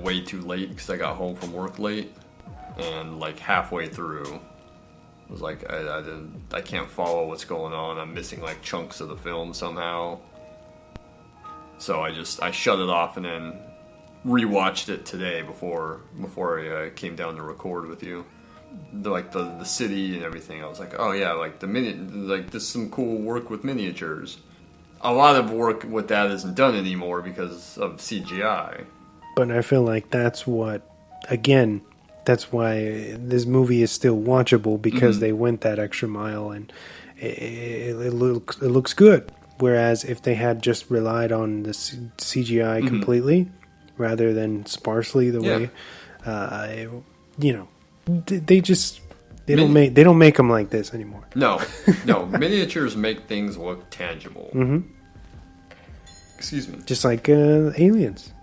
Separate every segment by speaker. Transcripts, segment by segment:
Speaker 1: way too late because I got home from work late, and like halfway through, I was like, I can't follow what's going on. I'm missing like chunks of the film somehow. So I shut it off and then rewatched it today before I came down to record with you. The city and everything. I was like, oh yeah, like there's some cool work with miniatures. A lot of work with that isn't done anymore because of CGI.
Speaker 2: But I feel like that's why this movie is still watchable, because they went that extra mile, and it looks good. Whereas if they had just relied on the CGI completely, rather than sparsely the way, they don't make them like this anymore.
Speaker 1: No, miniatures make things look tangible. Excuse me.
Speaker 2: Just like Aliens.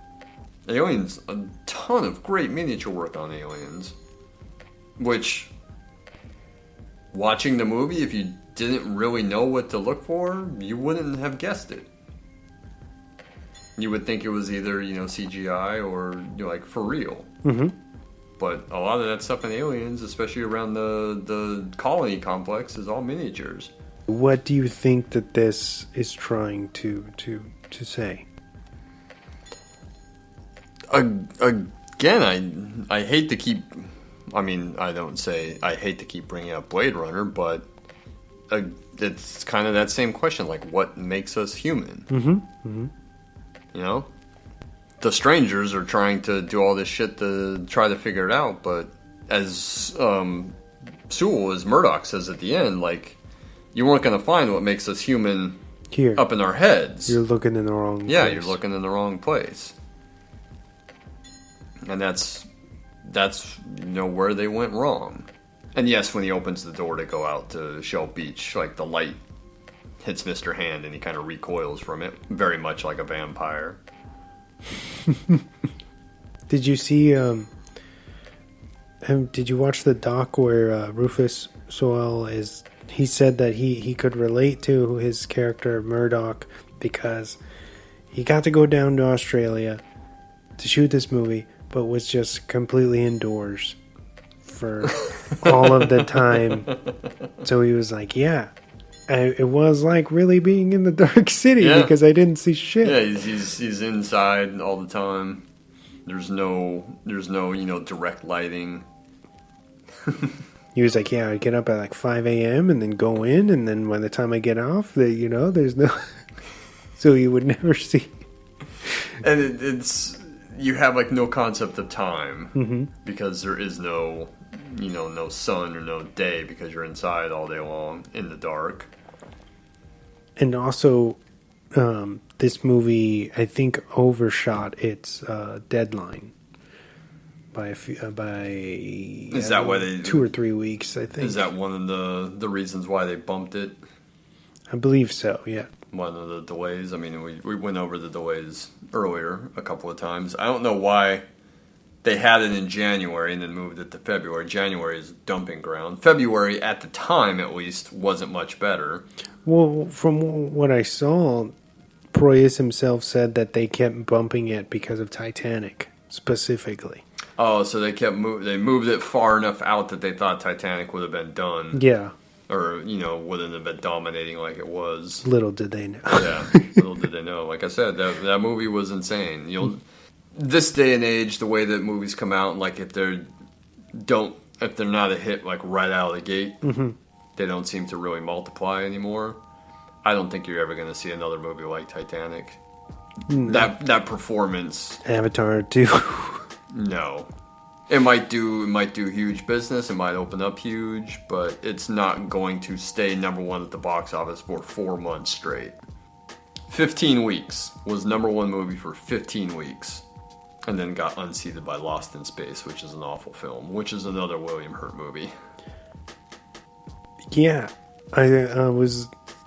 Speaker 1: Aliens, a ton of great miniature work on Aliens. Which, watching the movie, if you didn't really know what to look for, you wouldn't have guessed it. You would think it was either, CGI or, like, for real. But a lot of that stuff in Aliens, especially around the colony complex, is all miniatures.
Speaker 2: What do you think that this is trying to say?
Speaker 1: Again, I hate to keep... I don't say I hate to keep bringing up Blade Runner, but it's kind of that same question, like, what makes us human? The strangers are trying to do all this shit to try to figure it out, but as Sewell, as Murdoch says at the end, like, you weren't going to find what makes us human
Speaker 2: here
Speaker 1: up in our heads.
Speaker 2: You're looking in the wrong place.
Speaker 1: Yeah, you're looking in the wrong place. And that's where they went wrong. And yes, when he opens the door to go out to Shell Beach, like, the light hits Mr. Hand and he kind of recoils from it, very much like a vampire.
Speaker 2: Did you see did you watch the doc where Rufus Sewell he said that he could relate to his character Murdoch because he got to go down to Australia to shoot this movie, but was just completely indoors for all of the time. So he was like, yeah, it was like really being in the dark city because I didn't see shit.
Speaker 1: Yeah, he's inside all the time. There's no direct lighting.
Speaker 2: He was like, yeah, I get up at like 5 a.m. and then go in, and then by the time I get off, there's no... So you would never see.
Speaker 1: And it's... You have like no concept of time because there is no sun or no day because you're inside all day long in the dark.
Speaker 2: And also, this movie, I think, overshot its deadline by
Speaker 1: is that why they
Speaker 2: 2 or 3 weeks? I think.
Speaker 1: Is that one of the reasons why they bumped it?
Speaker 2: I believe so. Yeah.
Speaker 1: One of the delays. I mean, we went over the delays earlier a couple of times. I don't know why they had it in January and then moved it to February. January is dumping ground. February, at the time at least, wasn't much better.
Speaker 2: Well, from what I saw, Proya himself said that they kept bumping it because of Titanic, specifically.
Speaker 1: Oh, so they moved it far enough out that they thought Titanic would have been done.
Speaker 2: Yeah.
Speaker 1: Or, wouldn't have been dominating like it was.
Speaker 2: Little did they know.
Speaker 1: Yeah, little did they know. Like I said, that movie was insane. This day and age, the way that movies come out, like if they're not a hit like right out of the gate, they don't seem to really multiply anymore. I don't think you're ever going to see another movie like Titanic. That performance.
Speaker 2: Avatar 2.
Speaker 1: No. It might do huge business, it might open up huge, but it's not going to stay number one at the box office for 4 months straight. 15 weeks was number one movie for 15 weeks, and then got unseated by Lost in Space, which is an awful film, which is another William Hurt movie.
Speaker 2: Yeah,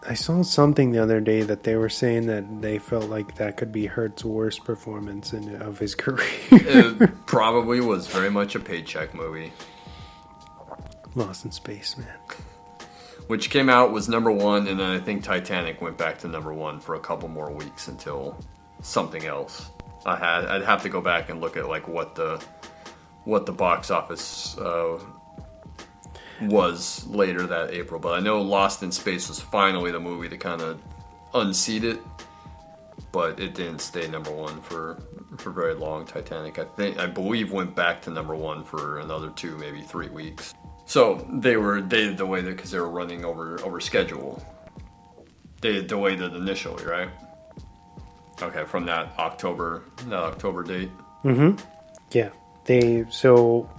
Speaker 2: I saw something the other day that they were saying that they felt like that could be Hurt's worst performance of his career.
Speaker 1: It probably was very much a paycheck movie.
Speaker 2: Lost in Space, man.
Speaker 1: Which came out, was number one, and then I think Titanic went back to number one for a couple more weeks until something else. I'd have to go back and look at like what the box office was later that April. But I know Lost in Space was finally the movie to kind of unseat it, but it didn't stay number one for very long. Titanic, I believe, went back to number one for another 2, maybe 3 weeks. So they did delay it because they were running over schedule. They delayed it initially, right? Okay, from that October date.
Speaker 2: Mm-hmm. Yeah. So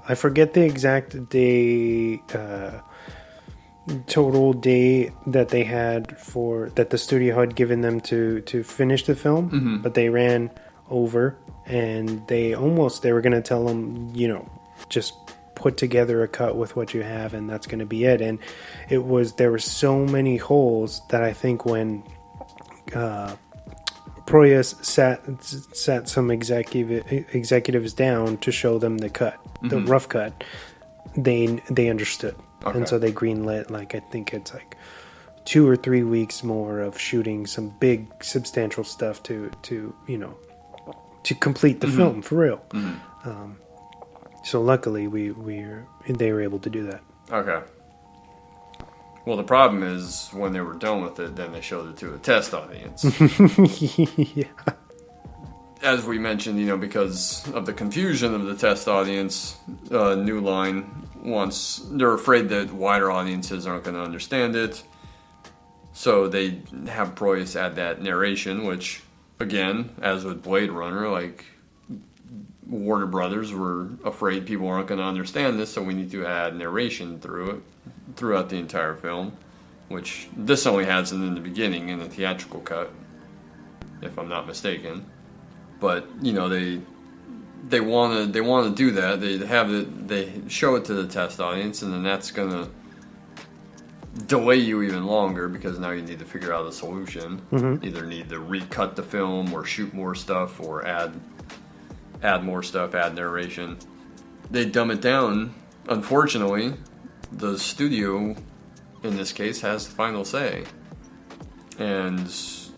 Speaker 2: I forget the exact day, total day that they had that the studio had given them to finish the film, but they ran over, and they were going to tell them, just put together a cut with what you have, and that's going to be it. And there were so many holes that I think when Proya sat some executives down to show them the cut, the rough cut, they understood. Okay. And so they greenlit, like, I think it's like 2 or 3 weeks more of shooting some big substantial stuff to complete the film for real. So luckily they were able to do that.
Speaker 1: Okay. Well, the problem is when they were done with it, then they showed it to a test audience.
Speaker 2: Yeah.
Speaker 1: As we mentioned, because of the confusion of the test audience, New Line they're afraid that wider audiences aren't going to understand it. So they have Proya add that narration, which, again, as with Blade Runner, like, Warner Brothers were afraid people aren't going to understand this, so we need to add narration throughout the entire film, which this only has it in the beginning in the theatrical cut, if I'm not mistaken. But they want to do that. They show it to the test audience, and then that's going to delay you even longer because now you need to figure out a solution. Either need to recut the film or shoot more stuff or add more stuff, add narration. They dumb it down. Unfortunately, the studio, in this case, has the final say. And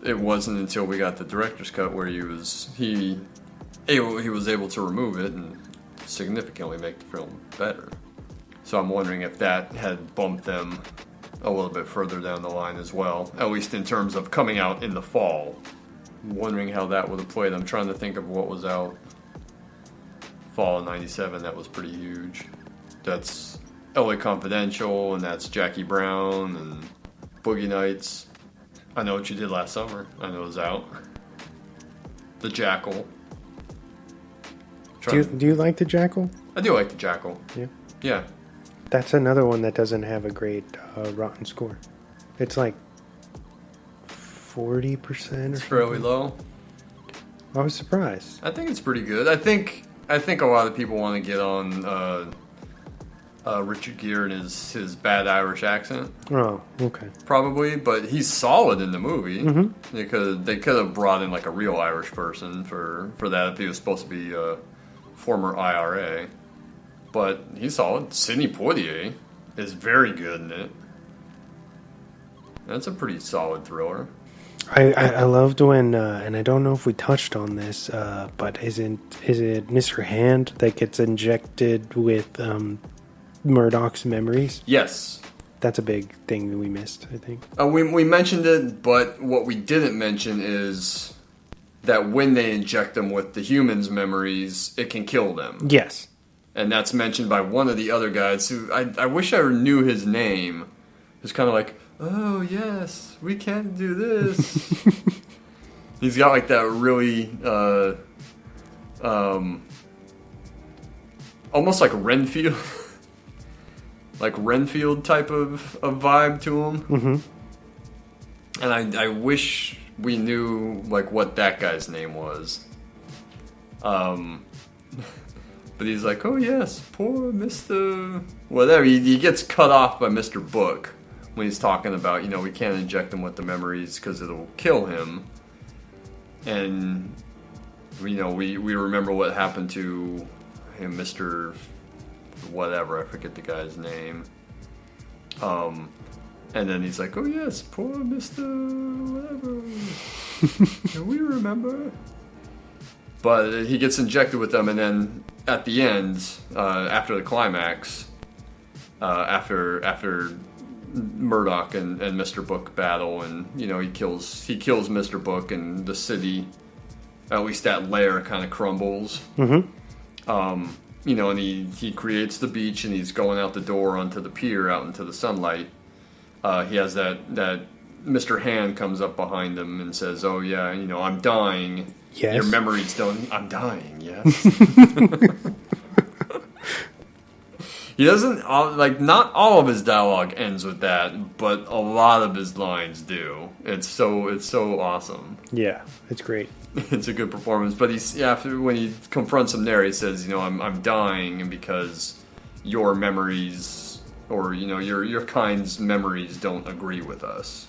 Speaker 1: it wasn't until we got the director's cut where he was able to remove it and significantly make the film better. So I'm wondering if that had bumped them a little bit further down the line as well, at least in terms of coming out in the fall. I'm wondering how that would have played. I'm trying to think of what was out fall of 97 that was pretty huge. That's LA Confidential, and that's Jackie Brown and Boogie Nights. I Know What You Did Last Summer. I know it was out. The Jackal.
Speaker 2: Do you like The Jackal?
Speaker 1: I do like The Jackal.
Speaker 2: Yeah.
Speaker 1: Yeah.
Speaker 2: That's another one that doesn't have a great Rotten score. It's like 40%.
Speaker 1: It's fairly low.
Speaker 2: I was surprised.
Speaker 1: I think it's pretty good. I think a lot of people want to get on Richard Gere and his bad Irish accent.
Speaker 2: Oh, okay.
Speaker 1: Probably, but he's solid in the movie. They could have brought in like a real Irish person for that if he was supposed to be a former IRA. But he's solid. Sidney Poitier is very good in it. That's a pretty solid thriller.
Speaker 2: I loved when, and I don't know if we touched on this, but is it Mr. Hand that gets injected with Murdoch's memories?
Speaker 1: Yes.
Speaker 2: That's a big thing that we missed, I think.
Speaker 1: We mentioned it, but what we didn't mention is that when they inject them with the humans' memories, it can kill them.
Speaker 2: Yes.
Speaker 1: And that's mentioned by one of the other guys who, I wish I knew his name. It's kind of like, oh, yes, we can't do this. He's got like that really, almost like Renfield. Like Renfield type of vibe to him. And I wish we knew like what that guy's name was. But he's like, oh yes, poor Mr. Whatever. He gets cut off by Mr. Book when he's talking about, we can't inject him with the memories because it'll kill him. And, we remember what happened to him, Mr. Whatever, I forget the guy's name. And then he's like, oh yes, poor Mr. whatever. And we remember. But he gets injected with them, and then at the end, after the climax, after Murdoch and Mr. Book battle, and he kills Mr. Book, and the city, at least that lair, kind of crumbles. And he creates the beach, and he's going out the door onto the pier, out into the sunlight. He has that Mr. Hand comes up behind him and says, "Oh yeah, I'm dying.
Speaker 2: Yes.
Speaker 1: Your memory's done. I'm dying. Yes." He doesn't not all of his dialogue ends with that, but a lot of his lines do. It's so awesome.
Speaker 2: Yeah, it's great.
Speaker 1: It's a good performance. But when he confronts him there, he says, I'm dying, and because your memories, or your kind's memories don't agree with us.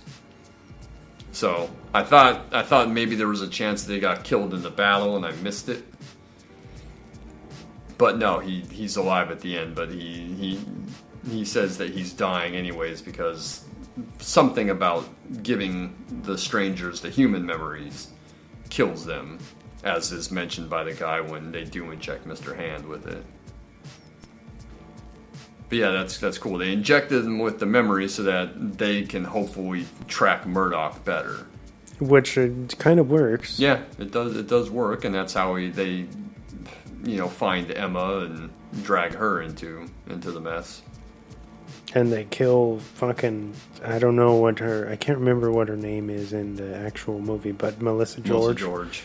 Speaker 1: So I thought maybe there was a chance they got killed in the battle, and I missed it. But no, he's alive at the end. But he says that he's dying anyways, because something about giving the strangers the human memories kills them, as is mentioned by the guy when they do inject Mr. Hand with it. But yeah, that's cool. They injected them with the memory so that they can hopefully track Murdoch better.
Speaker 2: Which kind of works.
Speaker 1: Yeah, it does work, and that's how they find Emma and drag her into the mess.
Speaker 2: And they kill fucking, I don't know I can't remember what her name is in the actual movie, but Melissa George.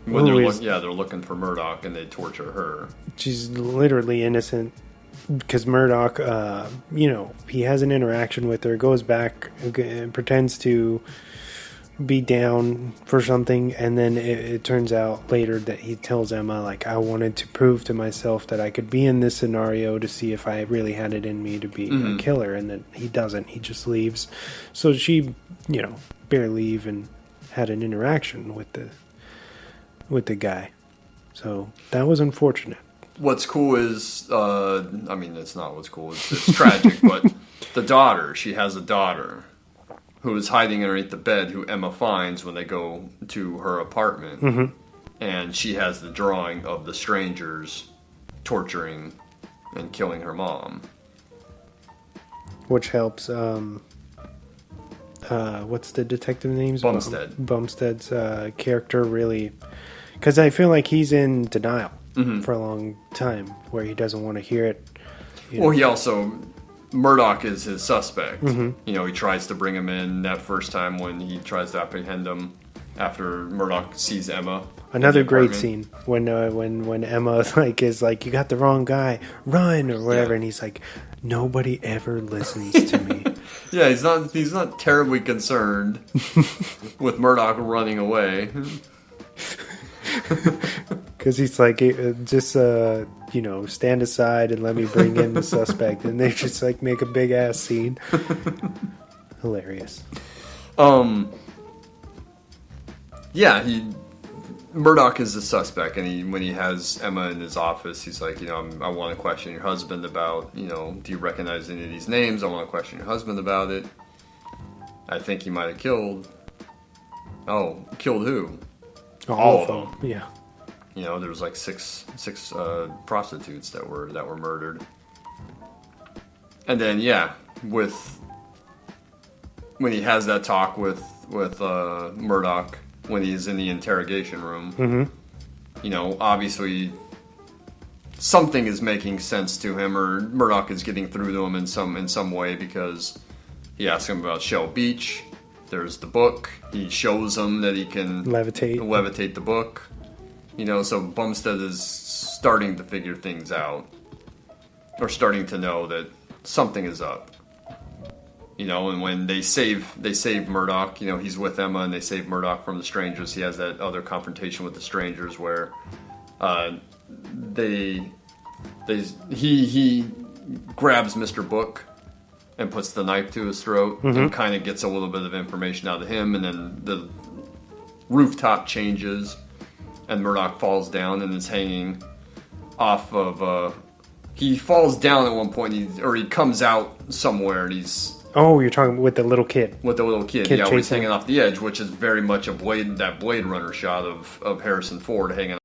Speaker 1: When they're looking for Murdoch, and they torture her. She's
Speaker 2: literally innocent, because Murdoch, he has an interaction with her, goes back, pretends to be down for something, and then it turns out later that he tells Emma, like, I wanted to prove to myself that I could be in this scenario to see if I really had it in me to be a killer, and then he doesn't. He just leaves. So she, barely even had an interaction with the guy. So that was unfortunate.
Speaker 1: What's cool is, it's not what's cool, it's tragic, but she has a daughter who is hiding underneath the bed, who Emma finds when they go to her apartment. And she has the drawing of the strangers torturing and killing her mom.
Speaker 2: Which helps, what's the detective name's? Bumstead's character really... Because I feel like he's in denial for a long time, where he doesn't want to hear it.
Speaker 1: Well, he also... Murdoch is his suspect. He tries to bring him in that first time when he tries to apprehend him after Murdoch sees Emma.
Speaker 2: Another great scene when Emma is like, you got the wrong guy, run, or whatever, and he's like, nobody ever listens to me.
Speaker 1: Yeah, he's not terribly concerned with Murdoch running away.
Speaker 2: Because he's like, just stand aside and let me bring in the suspect, and they just make a big ass scene. Hilarious.
Speaker 1: Murdoch is the suspect, and when he has Emma in his office, he's like, I want to question your husband about, do you recognize any of these names? I want to question your husband about it. I think he might have killed. Oh, killed who? All of them.
Speaker 2: Yeah.
Speaker 1: There was six prostitutes that were murdered. And then when he has that talk with Murdoch, when he's in the interrogation room, obviously something is making sense to him, or Murdoch is getting through to him in some way, because he asks him about Shell Beach. There's the book. He shows him that he can levitate the book. So Bumstead is starting to figure things out, or starting to know that something is up. And when they save Murdoch, he's with Emma, and they save Murdoch from the strangers. He has that other confrontation with the strangers where he grabs Mr. Book and puts the knife to his throat, and kind of gets a little bit of information out of him, and then the rooftop changes, and Murdoch falls down and is hanging off of... he falls down at one point, or he comes out somewhere, and he's
Speaker 2: Oh, you're talking with the little kid.
Speaker 1: With the little kid,
Speaker 2: Kid
Speaker 1: yeah, when he's
Speaker 2: chasing.
Speaker 1: hanging off the edge, which is very much that Blade Runner shot of Harrison Ford hanging